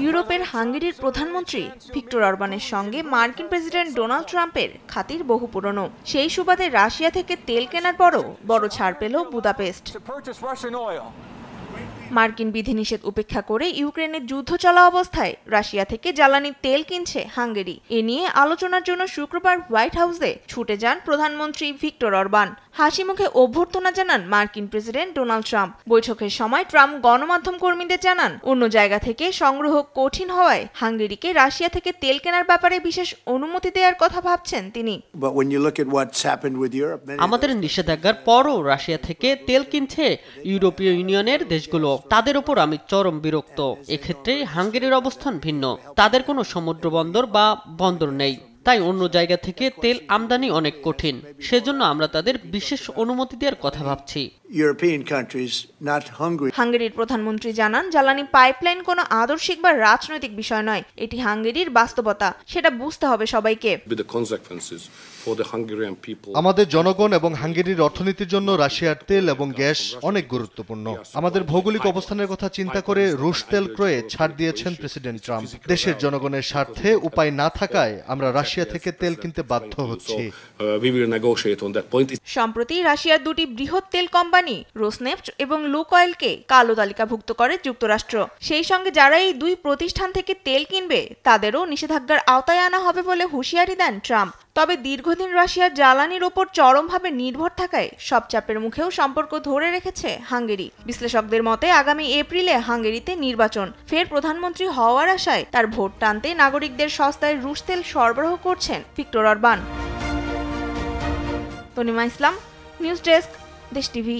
ইউরোপের হাঙ্গেরির প্রধানমন্ত্রী ভিক্টর অরবানের সঙ্গে মার্কিন প্রেসিডেন্ট ডোনাল্ড ট্রাম্পের খাতির বহু পুরনো। সেই সুবাদে রাশিয়া থেকে তেল কেনার পরও বড় ছাড় পেল বুদাপেস্ট। মার্কিন বিধিনিষেধ উপেক্ষা করে ইউক্রেনের যুদ্ধ চলা অবস্থায় রাশিয়া থেকে জ্বালানি তেল কিনছে হাঙ্গেরি। এ নিয়ে আলোচনার জন্য শুক্রবার হোয়াইট হাউসে ছুটে যান প্রধানমন্ত্রী ভিক্টর অরবান। হাসি মুখে অভ্যর্থনা জানান মার্কিন প্রেসিডেন্ট ডোনাল্ড ট্রাম্প। বৈঠকের সময় ট্রাম্প গণমাধ্যম কর্মীদের জানান, অন্য জায়গা থেকে সংগ্রহ কঠিন হওয়ায় হাঙ্গেরিকে রাশিয়া থেকে তেল কেনার ব্যাপারে বিশেষ অনুমতি দেওয়ার কথা ভাবছেন তিনি। আমাদের নিষেধাজ্ঞার পরও রাশিয়া থেকে তেল কিনছে ইউরোপীয় ইউনিয়নের দেশগুলো। তাদের উপর আমি চরম বিরক্ত। এক্ষেত্রে হাঙ্গেরির অবস্থান ভিন্ন। তাদের কোনো সমুদ্র বন্দর বা বন্দর নেই, তাই অন্য জায়গা থেকে তেল আমদানি অনেক কঠিন। সেজন্য আমরা তাদের বিশেষ অনুমতি দেওয়ার কথা ভাবছি। হাঙ্গেরির প্রধানমন্ত্রী জানান, জ্বালানি পাইপলাইন কোনো আদর্শিক বা রাজনৈতিক বিষয় নয়, এটি হাঙ্গেরির বাস্তবতা। সেটা বুঝতে হবে সবাইকে। আমাদের জনগণ এবং হাঙ্গেরির অর্থনীতির জন্য রাশিয়ার তেল এবং গ্যাস অনেক গুরুত্বপূর্ণ। আমাদের ভৌগোলিক অবস্থানের কথা চিন্তা করে রুশ তেল ক্রয়ে ছাড় দিয়েছেন প্রেসিডেন্ট ট্রাম্প। দেশের জনগণের স্বার্থে উপায় না থাকায় আমরা রাশিয়া থেকে তেল কিনতে বাধ্য হচ্ছি। সম্প্রতি রাশিয়ার দুটি বৃহৎ তেল কোম্পানি রোসনেফট এবং লুকয়েলকে কালো তালিকাভুক্ত করে যুক্তরাষ্ট্র। সেই সঙ্গে যারা এই দুই প্রতিষ্ঠান থেকে তেল কিনবে তাদেরও নিষেধাজ্ঞার আওতায় আনা হবে বলে হুঁশিয়ারি দেন ট্রাম্প। তবে দীর্ঘদিন রাশিয়ার জ্বালানির ওপর চরমভাবে নির্ভর থাকায় সব চাপের মুখেও সম্পর্ক ধরে রেখেছে হাঙ্গেরি। বিশ্লেষকদের মতে আগামী এপ্রিলে হাঙ্গেরিতে নির্বাচন। ফের প্রধানমন্ত্রী হওয়ার আশায় তার ভোট টানতে নাগরিকদের সস্তায় রুশ তেল সরবরাহ করছেন ভিক্টর অরবান। তনিমা ইসলাম, নিউজ ডেস্ক, দেশ টিভি।